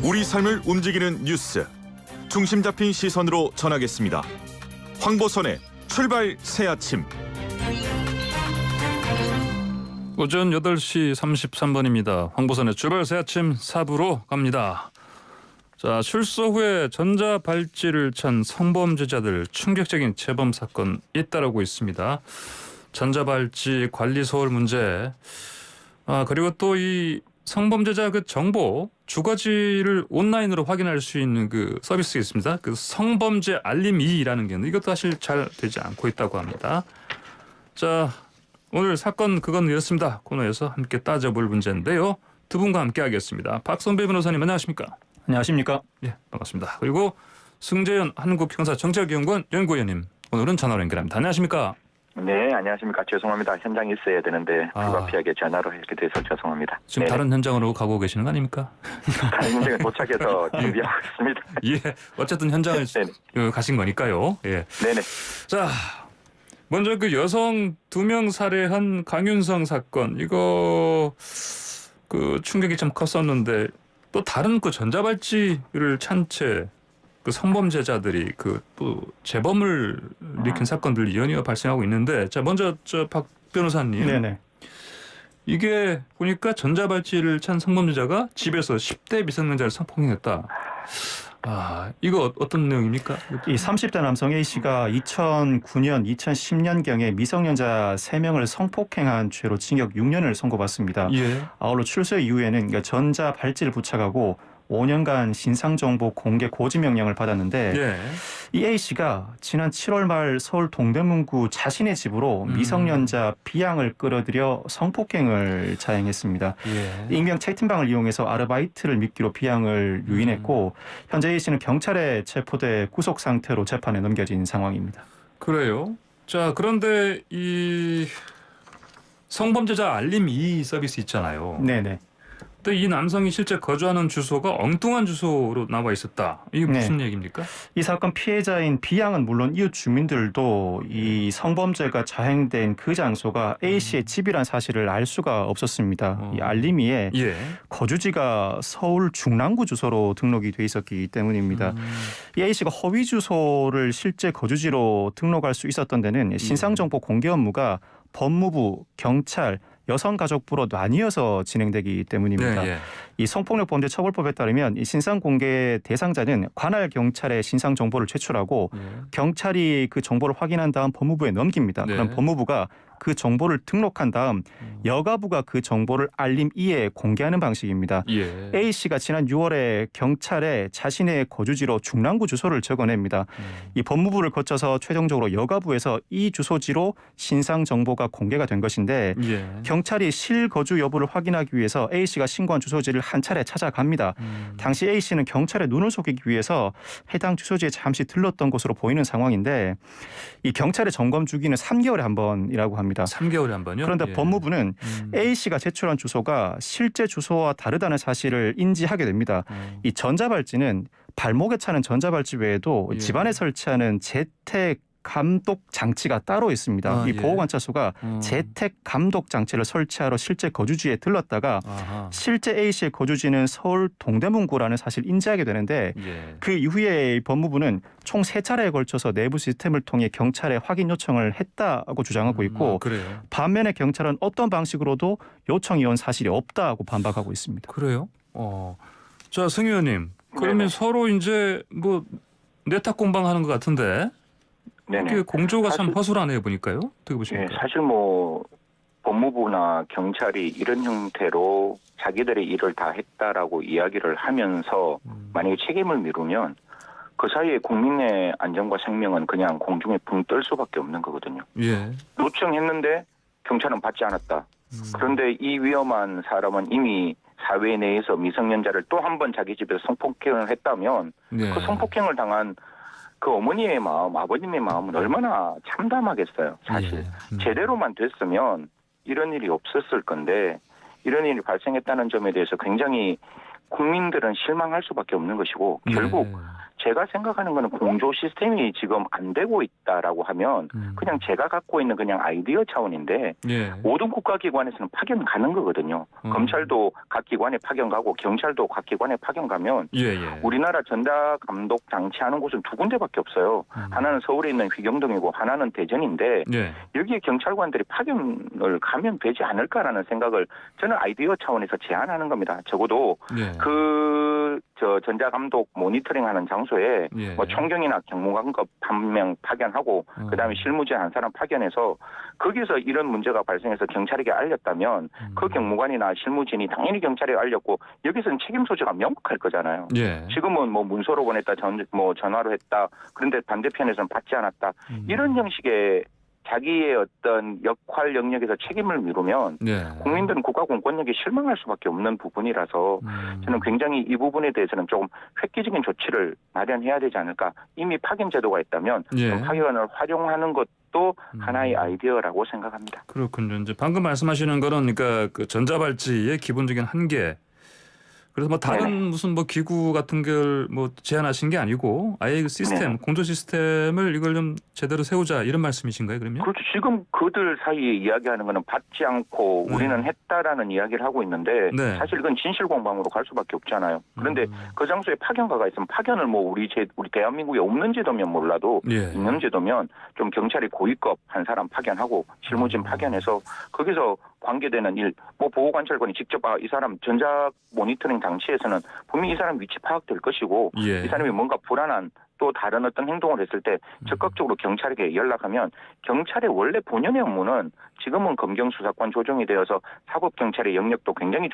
우리 삶을 움직이는 뉴스, 중심 잡힌 시선으로 전하겠습니다. 황보선의 출발 새아침. 오전 8시 33분입니다. 황보선의 출발 새아침 4부로 갑니다. 자, 출소 후에 전자발찌를 찬 성범죄자들 충격적인 재범 사건 잇따르고 있습니다. 전자발찌 관리 소홀 문제, 그리고 또 이 성범죄자 그 정보 주거지를 온라인으로 확인할 수 있는 그 서비스가 있습니다. 그 성범죄 알림 2라는 게 있는데 이것도 사실 잘 되지 않고 있다고 합니다. 자, 오늘 사건 그건 이렇습니다. 코너에서 함께 따져볼 문제인데요. 두 분과 함께 하겠습니다. 박선배 변호사님 안녕하십니까? 안녕하십니까? 예, 반갑습니다. 그리고 승재현 한국형사정책연구원 연구위원님 오늘은 전화로 연결합니다. 안녕하십니까? 네, 안녕하십니까. 죄송합니다. 현장에 있어야 되는데 불가피하게 전화로 이렇게 돼서 죄송합니다. 지금 네. 다른 현장으로 가고 계시는 거 아닙니까? 다른 현장에 도착해서 준비하고 있습니다. 예, 어쨌든 현장을 가신 거니까요. 예. 네네. 자, 먼저 그 여성 2명 살해한 강윤성 사건 이거 그 충격이 참 컸었는데 또 다른 그 전자발찌를 찬 채 그 성범죄자들이 그 또 재범을 일으킨 사건들이 연이어 발생하고 있는데 자 먼저 저 박 변호사님. 네네. 이게 보니까 전자발찌를 찬 성범죄자가 집에서 10대 미성년자를 성폭행했다. 이거 어떤 내용입니까? 이 30대 남성 A씨가 2009년, 2010년경에 미성년자 3명을 성폭행한 죄로 징역 6년을 선고받습니다. 예. 아울러 출소 이후에는 그러니까 전자발찌를 부착하고 5년간 신상정보 공개 고지 명령을 받았는데 예. 이 A씨가 지난 7월 말 서울 동대문구 자신의 집으로 미성년자 B양을 끌어들여 성폭행을 자행했습니다. 예. 익명 채팅방을 이용해서 아르바이트를 미끼로 B양을 유인했고 현재 A씨는 경찰에 체포돼 구속 상태로 재판에 넘겨진 상황입니다. 그래요. 자, 그런데 이 성범죄자 알림 2 서비스 있잖아요. 네네. 근데 이 남성이 실제 거주하는 주소가 엉뚱한 주소로 나와 있었다. 이게 무슨 얘기입니까? 이 사건 피해자인 B양은 물론 이웃 주민들도 이 성범죄가 자행된 그 장소가 A씨의 집이란 사실을 알 수가 없었습니다. 이 알림이에 예. 거주지가 서울 중랑구 주소로 등록이 돼 있었기 때문입니다. 이 A씨가 허위 주소를 실제 거주지로 등록할 수 있었던 데는 신상정보 공개 업무가 법무부, 경찰, 여성가족부로 나뉘어서 진행되기 때문입니다. 예. 이 성폭력범죄처벌법에 따르면 이 신상공개 대상자는 관할 경찰에 신상정보를 제출하고 경찰이 그 정보를 확인한 다음 법무부에 넘깁니다. 네. 그럼 법무부가 그 정보를 등록한 다음 여가부가 그 정보를 알림 2에 공개하는 방식입니다. 예. A씨가 지난 6월에 경찰에 자신의 거주지로 중랑구 주소를 적어냅니다. 이 법무부를 거쳐서 최종적으로 여가부에서 이 주소지로 신상 정보가 공개가 된 것인데 예. 경찰이 실거주 여부를 확인하기 위해서 A씨가 신고한 주소지를 한 차례 찾아갑니다. 당시 A씨는 경찰의 눈을 속이기 위해서 해당 주소지에 잠시 들렀던 것으로 보이는 상황인데 이 경찰의 점검 주기는 3개월에 한 번이라고 합니다. 3개월에 한 번요? 그런데 예. 법무부는 A씨가 제출한 주소가 실제 주소와 다르다는 사실을 인지하게 됩니다. 이 전자발찌는 발목에 차는 전자발찌 외에도 예. 집안에 설치하는 재택 감독 장치가 따로 있습니다. 이 예. 보호관찰소가 재택 감독 장치를 설치하러 실제 거주지에 들렀다가 실제 A씨의 거주지는 서울 동대문구라는 사실을 인지하게 되는데 예. 그 이후에 법무부는 총 3차례에 걸쳐서 내부 시스템을 통해 경찰에 확인 요청을 했다고 주장하고 있고 그래요. 반면에 경찰은 어떤 방식으로도 요청이 온 사실이 없다고 반박하고 있습니다. 그래요? 자, 승 의원님. 그러면 네네. 서로 이제 뭐 내탁 공방하는 것 같은데 네네. 이게 공조가 참 사실- 허술하네요 보니까요. 어떻게 예, 보십니까? 사실 뭐 법무부나 경찰이 이런 형태로 자기들의 일을 다 했다라고 이야기를 하면서 만약에 책임을 미루면 그 사이에 국민의 안전과 생명은 그냥 공중에 붕 뜰 수밖에 없는 거거든요. 예. 요청했는데 경찰은 받지 않았다. 그런데 이 위험한 사람은 이미 사회 내에서 미성년자를 또 한 번 자기 집에서 성폭행을 했다면 네. 그 성폭행을 당한 그 어머니의 마음, 아버님의 마음은 얼마나 참담하겠어요. 사실 예. 제대로만 됐으면 이런 일이 없었을 건데 이런 일이 발생했다는 점에 대해서 굉장히 국민들은 실망할 수밖에 없는 것이고 결국 제가 생각하는 거는 공조 시스템이 지금 안 되고 있다라고 하면 그냥 제가 갖고 있는 그냥 아이디어 차원인데 예. 모든 국가기관에서는 파견 가는 거거든요. 검찰도 각 기관에 파견 가고 경찰도 각 기관에 파견 가면 예, 예. 우리나라 전자감독 장치하는 곳은 두 군데밖에 없어요. 하나는 서울에 있는 휘경동이고 하나는 대전인데 예. 여기에 경찰관들이 파견을 가면 되지 않을까라는 생각을 저는 아이디어 차원에서 제안하는 겁니다. 적어도 예. 저 전자감독 모니터링하는 장소에 예. 뭐 총경이나 경무관급 한 명 파견하고 그다음에 실무진 한 사람 파견해서 거기서 이런 문제가 발생해서 경찰에게 알렸다면 그 경무관이나 실무진이 당연히 경찰에 알렸고 여기서는 책임 소재가 명확할 거잖아요. 예. 지금은 뭐 문서로 보냈다, 전화로 했다. 그런데 반대편에서는 받지 않았다. 이런 형식의 자기의 어떤 역할 영역에서 책임을 미루면 예. 국민들은 국가 공권력에 실망할 수밖에 없는 부분이라서 저는 굉장히 이 부분에 대해서는 조금 획기적인 조치를 마련해야 되지 않을까. 이미 파견 제도가 있다면 예. 좀 파견을 활용하는 것도 하나의 아이디어라고 생각합니다. 그렇군요. 이제 방금 말씀하시는 거는 그러니까 그 전자발찌의 기본적인 한계. 그래서 뭐 다른 네네. 무슨 뭐 기구 같은 걸 뭐 제안하신 게 아니고 아예 그 시스템, 네네. 공조 시스템을 이걸 좀 제대로 세우자 이런 말씀이신가요, 그러면? 그렇죠. 지금 그들 사이에 이야기하는 거는 받지 않고 우리는 했다라는 이야기를 하고 있는데 네. 사실 이건 진실공방으로 갈 수밖에 없잖아요. 그런데 그 장소에 파견가가 있으면 파견을 뭐 우리 대한민국에 없는 제도면 몰라도 예. 있는 제도면 좀 경찰이 고위급 한 사람 파견하고 실무진 파견해서 거기서 관계되는 일, 뭐 보호관찰관이 직접 이 사람 전자 모니터링 장치에서는 분명히 이 사람 위치 파악될 것이고 예. 이 사람이 뭔가 불안한 또 다른 어떤 행동을 했을 때 적극적으로 경찰에게 연락하면 경찰의 원래 본연의 업무는 지금은 검경수사권 조정이 되어서 사법경찰의 영역도 굉장히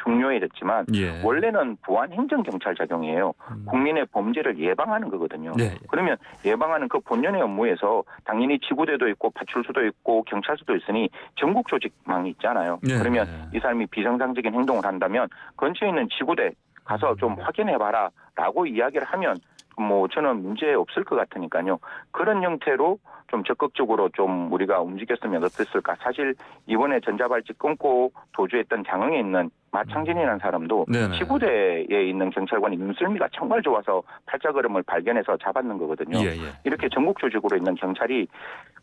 중요해졌지만 예. 원래는 보안행정경찰 작용이에요. 국민의 범죄를 예방하는 거거든요. 네. 그러면 예방하는 그 본연의 업무에서 당연히 지구대도 있고 파출소도 있고 경찰서도 있으니 전국 조직망이 있잖아요. 네. 그러면 이 사람이 비정상적인 행동을 한다면 근처에 있는 지구대 가서 좀 확인해봐라 라고 이야기를 하면 뭐 저는 문제 없을 것 같으니까요. 그런 형태로 좀 적극적으로 좀 우리가 움직였으면 어땠을까. 사실 이번에 전자발찌 끊고 도주했던 장흥에 있는 마창진이라는 사람도 네네. 지구대에 있는 경찰관이 눈썰미가 정말 좋아서 팔자걸음을 발견해서 잡았는 거거든요. 예, 예. 이렇게 전국 조직으로 있는 경찰이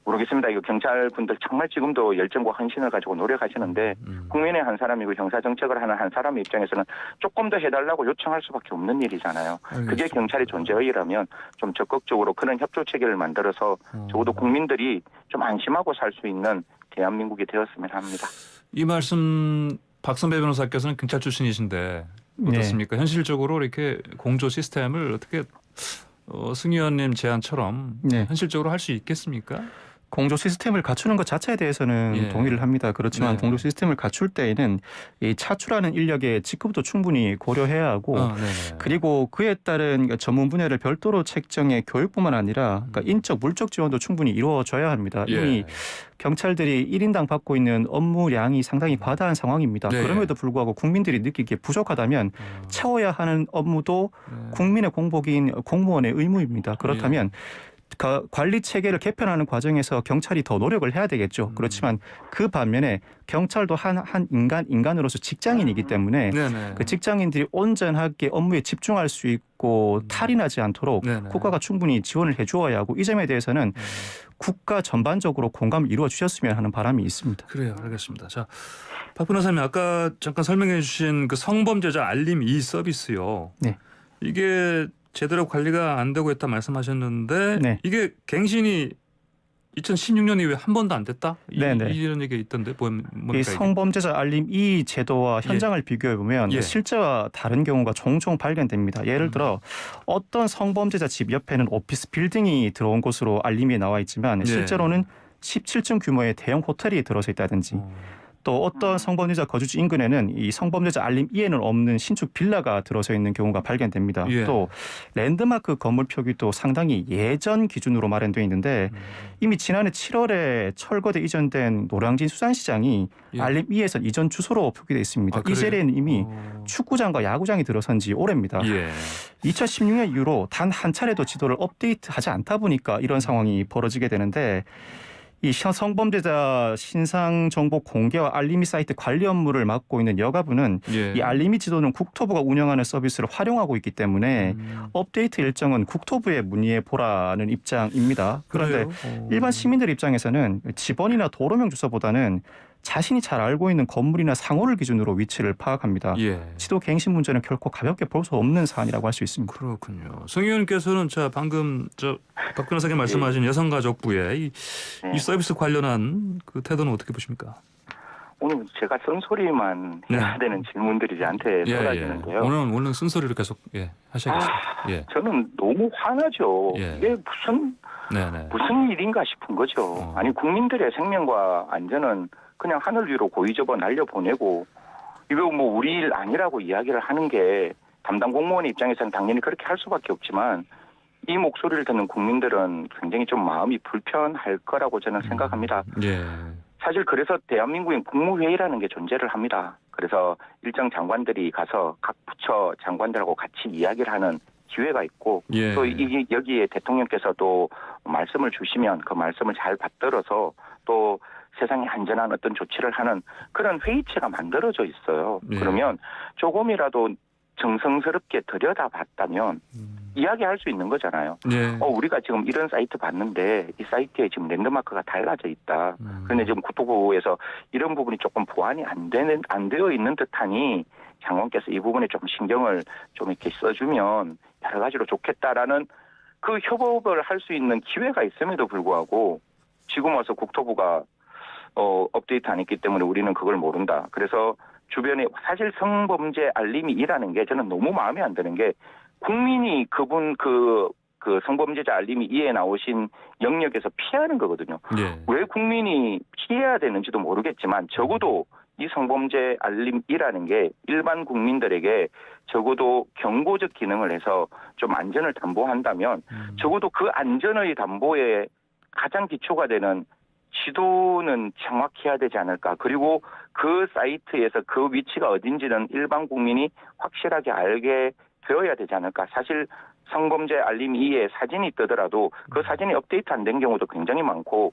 모르겠습니다. 이거 경찰분들 정말 지금도 열정과 헌신을 가지고 노력하시는데 국민의 한 사람이고 형사정책을 하는 한 사람의 입장에서는 조금 더 해달라고 요청할 수밖에 없는 일이잖아요. 알겠습니다. 그게 경찰의 존재의라면 좀 적극적으로 그런 협조체계를 만들어서 적어도 국민들이 좀 안심하고 살 수 있는 대한민국이 되었으면 합니다. 이 말씀 박선배 변호사께서는 경찰 출신이신데 어떻습니까? 현실적으로 이렇게 공조 시스템을 어떻게 승 의원님 제안처럼 네. 현실적으로 할 수 있겠습니까? 공조 시스템을 갖추는 것 자체에 대해서는 예. 동의를 합니다. 그렇지만 네. 공조 시스템을 갖출 때에는 이 차출하는 인력의 직급도 충분히 고려해야 하고 네네. 그리고 그에 따른 전문 분야를 별도로 책정해 교육뿐만 아니라 그러니까 인적 물적 지원도 충분히 이루어져야 합니다. 예. 이미 경찰들이 1인당 받고 있는 업무량이 상당히 과다한 상황입니다. 네. 그럼에도 불구하고 국민들이 느끼기에 부족하다면 채워야 하는 업무도 국민의 공복인 공무원의 의무입니다. 그렇다면 관리 체계를 개편하는 과정에서 경찰이 더 노력을 해야 되겠죠. 그렇지만 그 반면에 경찰도 한 인간으로서 직장인이기 때문에 네네. 그 직장인들이 온전하게 업무에 집중할 수 있고 탈이 나지 않도록 네네. 국가가 충분히 지원을 해주어야 하고 이 점에 대해서는 국가 전반적으로 공감을 이루어 주셨으면 하는 바람이 있습니다. 그래요. 알겠습니다. 자, 박 변호사님 아까 잠깐 설명해 주신 그 성범죄자 알림 이 서비스요. 네. 이게 제대로 관리가 안 되고 있다 말씀하셨는데 네. 이게 갱신이 2016년 이후에 한 번도 안 됐다? 네네. 이런 얘기가 있던데 뭡니까 이 이게? 성범죄자 알림 이 제도와 현장을 비교해 보면 예. 실제와 다른 경우가 종종 발견됩니다. 예를 들어 어떤 성범죄자 집 옆에는 오피스 빌딩이 들어온 곳으로 알림이 나와 있지만 실제로는 17층 규모의 대형 호텔이 들어서 있다든지 또 어떤 성범죄자 거주지 인근에는 이 성범죄자 알림 이에는 없는 신축 빌라가 들어서 있는 경우가 발견됩니다. 예. 또 랜드마크 건물 표기도 상당히 예전 기준으로 마련되어 있는데 이미 지난해 7월에 철거돼 이전된 노량진 수산시장이 예. 알림 이에서 이전 주소로 표기되어 있습니다. 아, 이 그래요? 자리에는 이미 축구장과 야구장이 들어선 지 오래입니다. 예. 2016년 이후로 단 한 차례도 지도를 업데이트하지 않다 보니까 이런 상황이 벌어지게 되는데 이 성범죄자 신상 정보 공개와 알림이 사이트 관리 업무를 맡고 있는 여가부는 예. 이 알림이 지도는 국토부가 운영하는 서비스를 활용하고 있기 때문에 업데이트 일정은 국토부에 문의해 보라는 입장입니다. 그런데 그래요? 일반 시민들 입장에서는 집원이나 도로명 주소보다는 자신이 잘 알고 있는 건물이나 상호를 기준으로 위치를 파악합니다. 예. 지도 갱신 문제는 결코 가볍게 볼 수 없는 사안이라고 할 수 있습니다. 그렇군요. 성 의원님께서는 자 방금 박 변호사님 말씀하신 여성가족부의 이 서비스 관련한 그 태도는 어떻게 보십니까? 오늘 제가 쓴소리만 해야 되는 질문들이 저한테 쏟아지는데요. 오늘은 쓴소리를 계속 하셔야겠습니다. 저는 너무 화나죠. 예. 이게 네네. 무슨 일인가 싶은 거죠. 아니 국민들의 생명과 안전은 그냥 하늘 위로 고이 접어 날려보내고 이거 뭐 우리 일 아니라고 이야기를 하는 게 담당 공무원의 입장에서는 당연히 그렇게 할 수밖에 없지만 이 목소리를 듣는 국민들은 굉장히 좀 마음이 불편할 거라고 저는 생각합니다. 예. 사실 그래서 대한민국엔 국무회의라는 게 존재를 합니다. 그래서 일정 장관들이 가서 각 부처 장관들하고 같이 이야기를 하는 기회가 있고 예. 또 여기에 대통령께서도 말씀을 주시면 그 말씀을 잘 받들어서 또 세상에 안전한 어떤 조치를 하는 그런 회의체가 만들어져 있어요. 예. 그러면 조금이라도 정성스럽게 들여다봤다면 이야기할 수 있는 거잖아요. 예. 우리가 지금 이런 사이트 봤는데 이 사이트에 지금 랜드마크가 달라져 있다. 그런데 지금 국토부에서 이런 부분이 조금 보완이 안 되어 있는 듯하니 장관께서 이 부분에 좀 신경을 좀 이렇게 써주면 여러 가지로 좋겠다라는 그 협업을 할 수 있는 기회가 있음에도 불구하고 지금 와서 국토부가 업데이트 안 했기 때문에 우리는 그걸 모른다. 그래서 주변에 사실 성범죄 알림이 일하는 게 저는 너무 마음에 안 드는 게 국민이 그분 그 성범죄자 알림이 이에 나오신 영역에서 피하는 거거든요. 예. 왜 국민이 피해야 되는지도 모르겠지만 적어도 이 성범죄 알림이라는 게 일반 국민들에게 적어도 경고적 기능을 해서 좀 안전을 담보한다면 적어도 그 안전의 담보에 가장 기초가 되는 지도는 정확해야 되지 않을까. 그리고 그 사이트에서 그 위치가 어딘지는 일반 국민이 확실하게 알게 되어야 되지 않을까. 사실 성범죄 알림 2에 사진이 뜨더라도 그 사진이 업데이트 안 된 경우도 굉장히 많고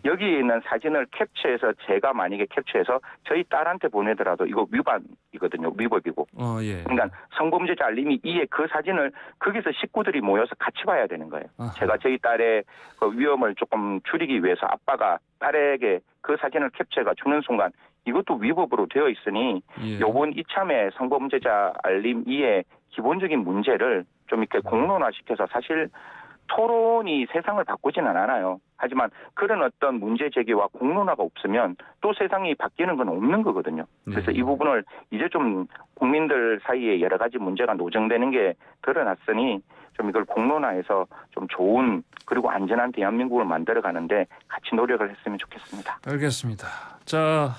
여기에 있는 사진을 캡처해서 제가 만약에 캡처해서 저희 딸한테 보내더라도 이거 위반이거든요. 위법이고. 예. 그러니까 성범죄자 알림이 2에 그 사진을 거기서 식구들이 모여서 같이 봐야 되는 거예요. 아하. 제가 저희 딸의 그 위험을 조금 줄이기 위해서 아빠가 딸에게 그 사진을 캡처해가 주는 순간 이것도 위법으로 되어 있으니 예. 요번 이참에 성범죄자 알림 2의 기본적인 문제를 좀 이렇게 공론화시켜서 사실 토론이 세상을 바꾸지는 않아요. 하지만 그런 어떤 문제 제기와 공론화가 없으면 또 세상이 바뀌는 건 없는 거거든요. 그래서 네. 이 부분을 이제 좀 국민들 사이에 여러 가지 문제가 노정되는 게 드러났으니 좀 이걸 공론화해서 좀 좋은 그리고 안전한 대한민국을 만들어가는데 같이 노력을 했으면 좋겠습니다. 알겠습니다. 자,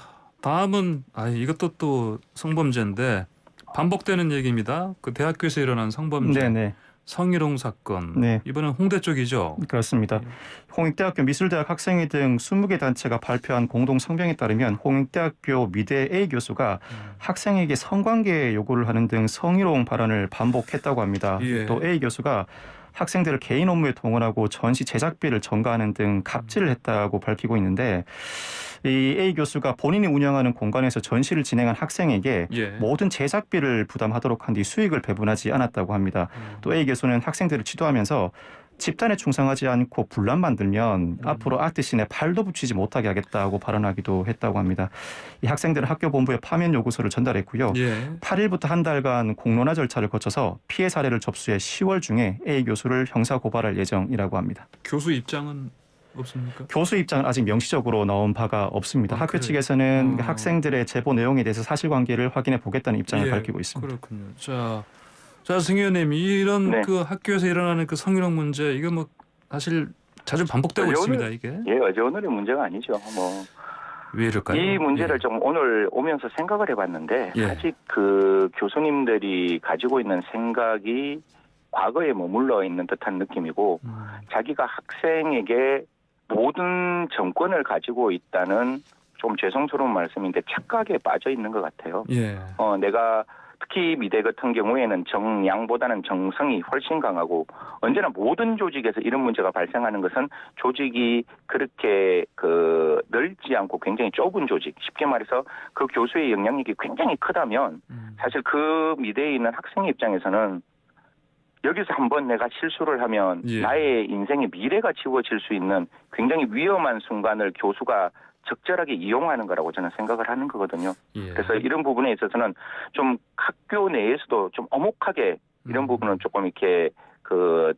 다음은 이것도 또 성범죄인데 반복되는 얘기입니다. 그 대학교에서 일어난 성범죄. 네네. 성희롱 사건. 네. 이번엔 홍대 쪽이죠. 그렇습니다. 홍익대학교 미술대학 학생회 등 20개 단체가 발표한 공동 성명에 따르면 홍익대학교 미대 A 교수가 학생에게 성관계 요구를 하는 등 성희롱 발언을 반복했다고 합니다. 예. 또 A 교수가 학생들을 개인 업무에 동원하고 전시 제작비를 전가하는 등 갑질을 했다고 밝히고 있는데 이 A 교수가 본인이 운영하는 공간에서 전시를 진행한 학생에게 예. 모든 제작비를 부담하도록 한 뒤 수익을 배분하지 않았다고 합니다. 또 A 교수는 학생들을 지도하면서 집단에 충성하지 않고 분란 만들면 앞으로 아트씬에 팔도 붙이지 못하게 하겠다고 발언하기도 했다고 합니다. 이 학생들은 학교 본부에 파면 요구서를 전달했고요. 예. 8일부터 한 달간 공론화 절차를 거쳐서 피해 사례를 접수해 10월 중에 A 교수를 형사 고발할 예정이라고 합니다. 교수 입장은 없습니까? 교수 입장은 아직 명시적으로 나온 바가 없습니다. 학교 그래요? 측에서는 학생들의 제보 내용에 대해서 사실관계를 확인해 보겠다는 입장을 예, 밝히고 있습니다. 그렇군요. 자, 승 의원님, 이런 네. 그 학교에서 일어나는 그 성희롱 문제 이거 뭐 사실 자주 반복되고 있습니다. 이게 어제 오늘의 문제가 아니죠. 왜 이럴까요? 이 문제를 예. 좀 오늘 오면서 생각을 해봤는데 예. 아직 그 교수님들이 가지고 있는 생각이 과거에 머물러 있는 듯한 느낌이고 자기가 학생에게 모든 정권을 가지고 있다는 좀 죄송스러운 말씀인데 착각에 빠져 있는 것 같아요. 예. 내가 특히 미대 같은 경우에는 정양보다는 정성이 훨씬 강하고 언제나 모든 조직에서 이런 문제가 발생하는 것은 조직이 그렇게 넓지 않고 굉장히 좁은 조직, 쉽게 말해서 그 교수의 영향력이 굉장히 크다면 사실 그 미대에 있는 학생의 입장에서는 여기서 한번 내가 실수를 하면 예. 나의 인생의 미래가 지워질 수 있는 굉장히 위험한 순간을 교수가 적절하게 이용하는 거라고 저는 생각을 하는 거거든요. 예. 그래서 이런 부분에 있어서는 좀 학교 내에서도 좀 엄혹하게 이런 부분은 조금 이렇게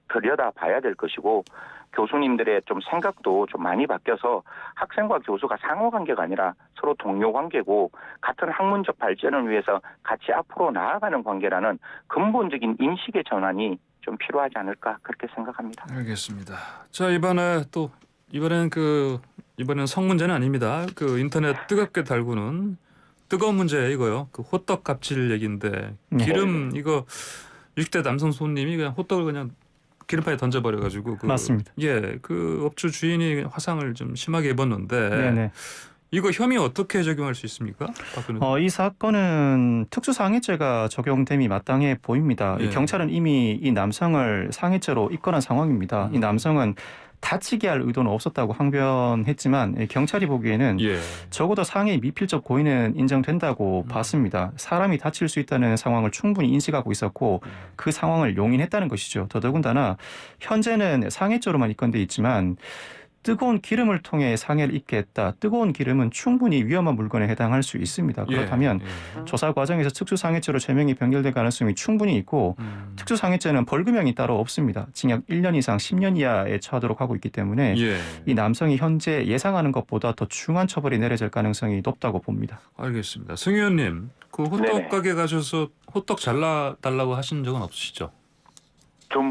들여다 봐야 될 것이고 교수님들의 좀 생각도 좀 많이 바뀌어서 학생과 교수가 상호 관계가 아니라 서로 동료 관계고 같은 학문적 발전을 위해서 같이 앞으로 나아가는 관계라는 근본적인 인식의 전환이 좀 필요하지 않을까 그렇게 생각합니다. 알겠습니다. 자, 이번엔 성 문제는 아닙니다. 인터넷 뜨겁게 달구는 뜨거운 문제 이거요. 호떡 갑질 얘기인데 기름 이거 60대 남성 손님이 그냥 호떡을 그냥 기름파에 던져버려가지고 맞습니다. 예, 업주 주인이 화상을 좀 심하게 입었는데 네네. 이거 혐의 어떻게 적용할 수 있습니까? 이 사건은 특수상해죄가 적용됨이 마땅해 보입니다. 예. 경찰은 이미 이 남성을 상해죄로 입건한 상황입니다. 이 남성은 다치게 할 의도는 없었다고 항변했지만 경찰이 보기에는 예. 적어도 상해 미필적 고의는 인정된다고 봤습니다. 사람이 다칠 수 있다는 상황을 충분히 인식하고 있었고 그 상황을 용인했다는 것이죠. 더더군다나 현재는 상해죄로만 입건돼 있지만 뜨거운 기름을 통해 상해를 입게 했다. 뜨거운 기름은 충분히 위험한 물건에 해당할 수 있습니다. 그렇다면 조사 과정에서 특수상해죄로 죄명이 변경될 가능성이 충분히 있고 특수상해죄는 벌금형이 따로 없습니다. 징역 1년 이상 10년 이하에 처하도록 하고 있기 때문에 예. 이 남성이 현재 예상하는 것보다 더 중한 처벌이 내려질 가능성이 높다고 봅니다. 알겠습니다. 승 의원님, 호떡 네네. 가게 가셔서 호떡 잘라달라고 하신 적은 없으시죠? 좀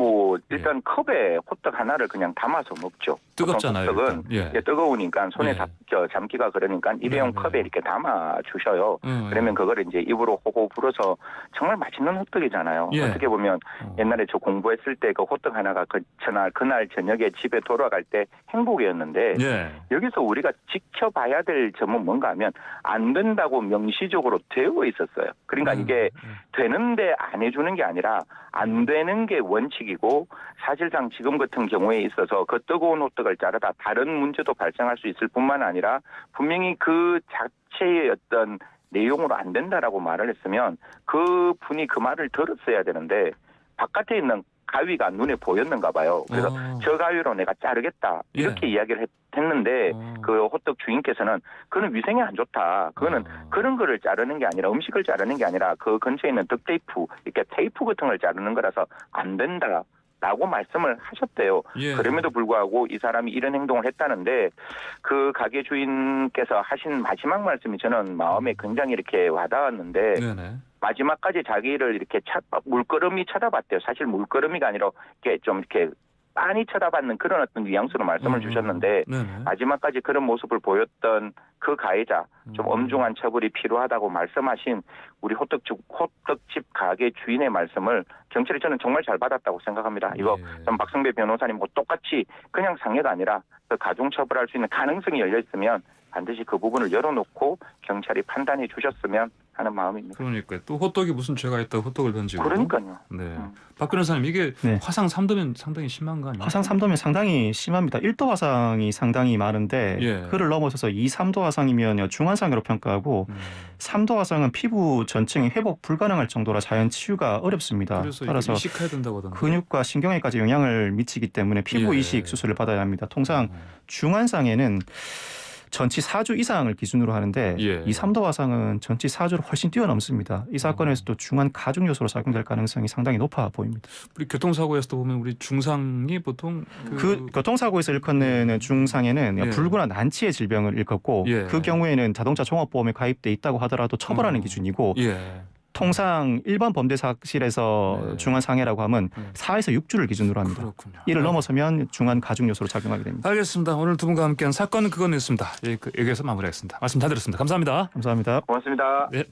일단 컵에 호떡 하나를 그냥 담아서 먹죠. 뜨겁잖아요. 호떡은 일단. 예. 뜨거우니까 손에 예. 잠기가 그러니까 일회용 네, 네. 컵에 이렇게 담아 주셔요. 그러면 그걸 이제 입으로 호호 불어서 정말 맛있는 호떡이잖아요. 예. 어떻게 보면 옛날에 저 공부했을 때 그 호떡 하나가 그날 저녁에 집에 돌아갈 때 행복이었는데 예. 여기서 우리가 지켜봐야 될 점은 뭔가 하면 안 된다고 명시적으로 되어 있었어요. 그러니까 이게 되는데 안 해주는 게 아니라 안 되는 게 원칙이고 사실상 지금 같은 경우에 있어서 그 뜨거운 호떡을 자르다 다른 문제도 발생할 수 있을 뿐만 아니라 분명히 그 자체의 어떤 내용으로 안 된다라고 말을 했으면 그 분이 그 말을 들었어야 되는데 바깥에 있는 가위가 눈에 보였는가 봐요. 그래서 저 가위로 내가 자르겠다 이렇게 이야기를 했는데 그 호떡 주인께서는 그는 위생에 안 좋다. 그거는 그런 거를 자르는 게 아니라 음식을 자르는 게 아니라 그 근처에 있는 덕테이프 이렇게 테이프 같은 걸 자르는 거라서 안 된다. 라고 말씀을 하셨대요. 예. 그럼에도 불구하고 이 사람이 이런 행동을 했다는데 그 가게 주인께서 하신 마지막 말씀이 저는 마음에 굉장히 이렇게 와닿았는데 네네. 마지막까지 자기를 이렇게 물끄러미 쳐다봤대요. 사실 물끄러미가 아니라 이렇게 좀 이렇게 빤히 쳐다봤는 그런 어떤 뉘앙스로 말씀을 주셨는데 네네. 마지막까지 그런 모습을 보였던 그 가해자 좀 엄중한 처벌이 필요하다고 말씀하신 우리 호떡집 가게 주인의 말씀을 경찰이 저는 정말 잘 받았다고 생각합니다. 이거 좀 박성배 변호사님과 똑같이 그냥 상해가 아니라 그 가중처벌할 수 있는 가능성이 열려 있으면 반드시 그 부분을 열어놓고 경찰이 판단해 주셨으면 하는 마음입니다. 그러니까 또 호떡이 무슨 죄가 있다고 호떡을 던지고. 그러니까요. 네. 박 변호사님 이게 네. 화상 3도면 상당히 심한 거 아니에요? 화상 3도면 상당히 심합니다. 1도 화상이 상당히 많은데 예. 그를 넘어서서 2, 3도 화상이면 중환상으로 평가하고 3도 화상은 피부 전층이 회복 불가능할 정도라 자연 치유가 어렵습니다. 그래서 따라서 이식해야 된다고 하던데. 근육과 신경에까지 영향을 미치기 때문에 피부 예. 이식 수술을 받아야 합니다. 통상 중환상에는 전치 4주 이상을 기준으로 하는데 예. 2, 3도 화상은 전치 4주를 훨씬 뛰어넘습니다. 이 사건에서도 중한 가중 요소로 작용될 가능성이 상당히 높아 보입니다. 우리 교통사고에서도 보면 우리 중상이 보통 그 교통사고에서 일컫는 중상에는 예. 불구나 난치의 질병을 일컫고 예. 그 경우에는 자동차 종합보험에 가입돼 있다고 하더라도 처벌하는 기준이고 예. 통상 일반 범죄 사실에서 네. 중한 상해라고 하면 4에서 6주를 기준으로 합니다. 그렇군요. 이를 넘어서면 중한 가중 요소로 작용하게 됩니다. 알겠습니다. 오늘 두 분과 함께한 사건은 그건 있습니다. 여기에서 마무리하겠습니다. 말씀 다 드렸습니다. 감사합니다. 감사합니다. 고맙습니다. 네.